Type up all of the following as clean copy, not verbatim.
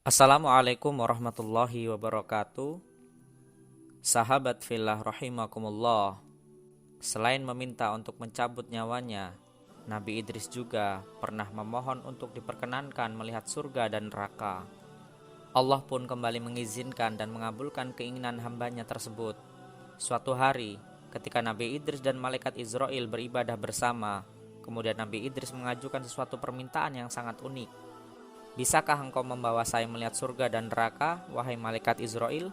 Assalamualaikum warahmatullahi wabarakatuh. Sahabat fillah rahimakumullah. Selain meminta untuk mencabut nyawanya, Nabi Idris juga pernah memohon untuk diperkenankan melihat surga dan neraka. Allah pun kembali mengizinkan dan mengabulkan keinginan hambanya tersebut. Suatu hari, ketika Nabi Idris dan malaikat Israel beribadah bersama, kemudian Nabi Idris mengajukan sesuatu permintaan yang sangat unik. "Bisakah engkau membawa saya melihat surga dan neraka, wahai malaikat Israel?"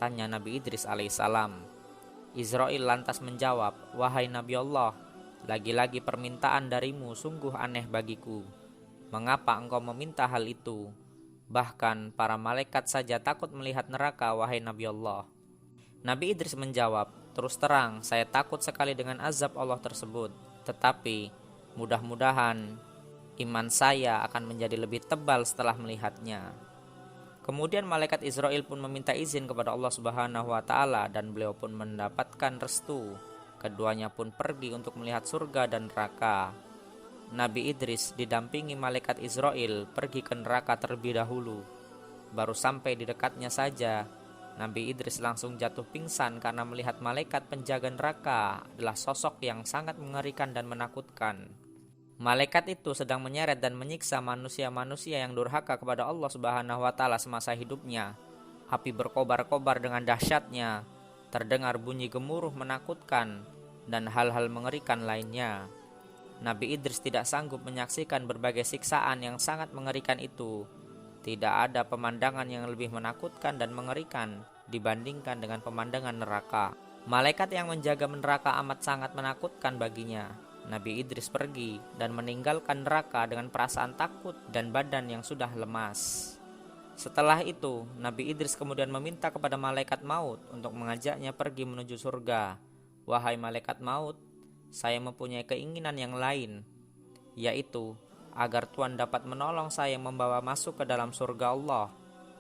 tanya Nabi Idris alaihissalam. Israel lantas menjawab, "Wahai Nabi Allah, lagi-lagi permintaan darimu sungguh aneh bagiku. Mengapa engkau meminta hal itu? Bahkan para malaikat saja takut melihat neraka, wahai Nabi Allah." Nabi Idris menjawab, "Terus terang, saya takut sekali dengan azab Allah tersebut. Tetapi mudah-mudahan iman saya akan menjadi lebih tebal setelah melihatnya." Kemudian malaikat Israel pun meminta izin kepada Allah Subhanahu wa taala dan beliau pun mendapatkan restu. Keduanya pun pergi untuk melihat surga dan neraka. Nabi Idris didampingi malaikat Israel pergi ke neraka terlebih dahulu. Baru sampai di dekatnya saja, Nabi Idris langsung jatuh pingsan karena melihat malaikat penjaga neraka adalah sosok yang sangat mengerikan dan menakutkan. Malaikat itu sedang menyeret dan menyiksa manusia-manusia yang durhaka kepada Allah Subhanahu wa taala semasa hidupnya. Api berkobar-kobar dengan dahsyatnya, terdengar bunyi gemuruh menakutkan dan hal-hal mengerikan lainnya. Nabi Idris tidak sanggup menyaksikan berbagai siksaan yang sangat mengerikan itu. Tidak ada pemandangan yang lebih menakutkan dan mengerikan dibandingkan dengan pemandangan neraka. Malaikat yang menjaga neraka amat sangat menakutkan baginya. Nabi Idris pergi dan meninggalkan neraka dengan perasaan takut dan badan yang sudah lemas. Setelah itu, Nabi Idris kemudian meminta kepada malaikat maut untuk mengajaknya pergi menuju surga. "Wahai malaikat maut, saya mempunyai keinginan yang lain, yaitu agar Tuhan dapat menolong saya membawa masuk ke dalam surga Allah,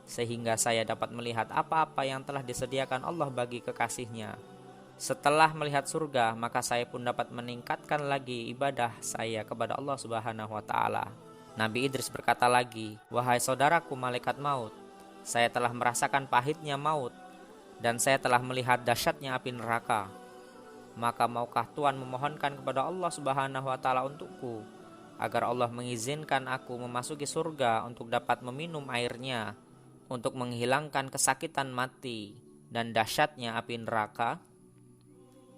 sehingga saya dapat melihat apa-apa yang telah disediakan Allah bagi kekasihnya. Setelah melihat surga, maka saya pun dapat meningkatkan lagi ibadah saya kepada Allah Subhanahu wa taala." Nabi Idris berkata lagi, "Wahai saudaraku malaikat maut, saya telah merasakan pahitnya maut dan saya telah melihat dahsyatnya api neraka. Maka maukah Tuhan memohonkan kepada Allah Subhanahu wa taala untukku agar Allah mengizinkan aku memasuki surga untuk dapat meminum airnya, untuk menghilangkan kesakitan mati dan dahsyatnya api neraka?"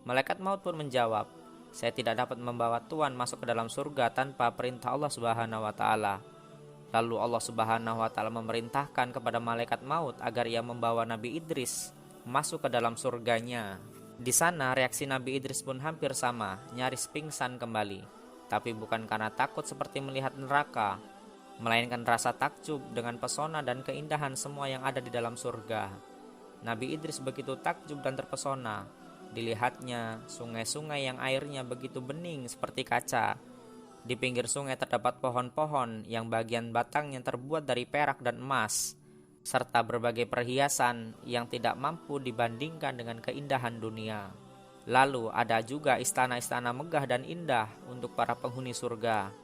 Malaikat maut pun menjawab, "Saya tidak dapat membawa Tuhan masuk ke dalam surga tanpa perintah Allah Subhanahu wa taala." Lalu Allah Subhanahu wa taala memerintahkan kepada malaikat maut agar ia membawa Nabi Idris masuk ke dalam surganya. Di sana reaksi Nabi Idris pun hampir sama, nyaris pingsan kembali. Tapi bukan karena takut seperti melihat neraka, melainkan rasa takjub dengan pesona dan keindahan semua yang ada di dalam surga. Nabi Idris begitu takjub dan terpesona. Dilihatnya sungai-sungai yang airnya begitu bening seperti kaca. Di pinggir sungai terdapat pohon-pohon yang bagian batangnya terbuat dari perak dan emas, serta berbagai perhiasan yang tidak mampu dibandingkan dengan keindahan dunia. Lalu ada juga istana-istana megah dan indah untuk para penghuni surga.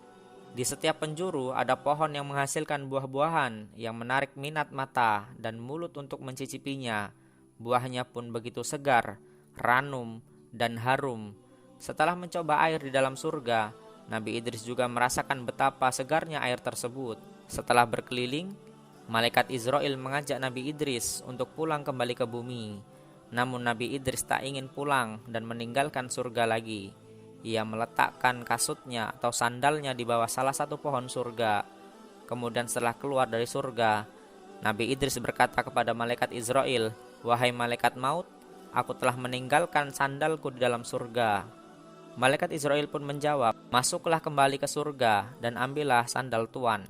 Di setiap penjuru ada pohon yang menghasilkan buah-buahan yang menarik minat mata dan mulut untuk mencicipinya. Buahnya pun begitu segar, ranum, dan harum. Setelah mencoba air di dalam surga, Nabi Idris juga merasakan betapa segarnya air tersebut. Setelah berkeliling, malaikat Israel mengajak Nabi Idris untuk pulang kembali ke bumi. Namun Nabi Idris tak ingin pulang dan meninggalkan surga lagi. Ia meletakkan kasutnya atau sandalnya di bawah salah satu pohon surga. Kemudian setelah keluar dari surga, Nabi Idris berkata kepada malaikat Israel, "Wahai malaikat maut, aku telah meninggalkan sandalku di dalam surga." Malaikat Israel pun menjawab, "Masuklah kembali ke surga dan ambillah sandal Tuan."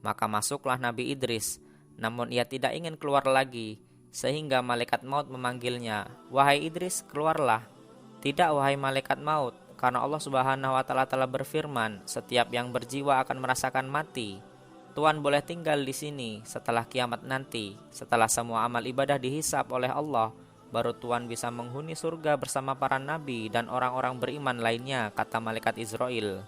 Maka masuklah Nabi Idris, namun ia tidak ingin keluar lagi, sehingga malaikat maut memanggilnya, "Wahai Idris, keluarlah." "Tidak, wahai malaikat maut, karena Allah Subhanahu wa taala telah berfirman, setiap yang berjiwa akan merasakan mati. Tuan boleh tinggal di sini setelah kiamat nanti, setelah semua amal ibadah dihisap oleh Allah, baru Tuhan bisa menghuni surga bersama para nabi dan orang-orang beriman lainnya," kata malaikat Israel.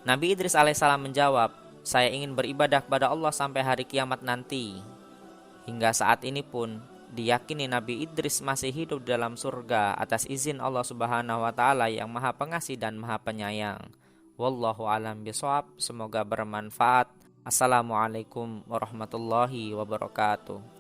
Nabi Idris alaihissalam menjawab, saya ingin beribadah kepada Allah sampai hari kiamat nanti. Hingga saat ini pun diyakini Nabi Idris masih hidup dalam surga atas izin Allah Subhanahu wa taala yang Maha Pengasih dan Maha Penyayang. Wallahu alam bishawab. Semoga bermanfaat. Assalamualaikum warahmatullahi wabarakatuh.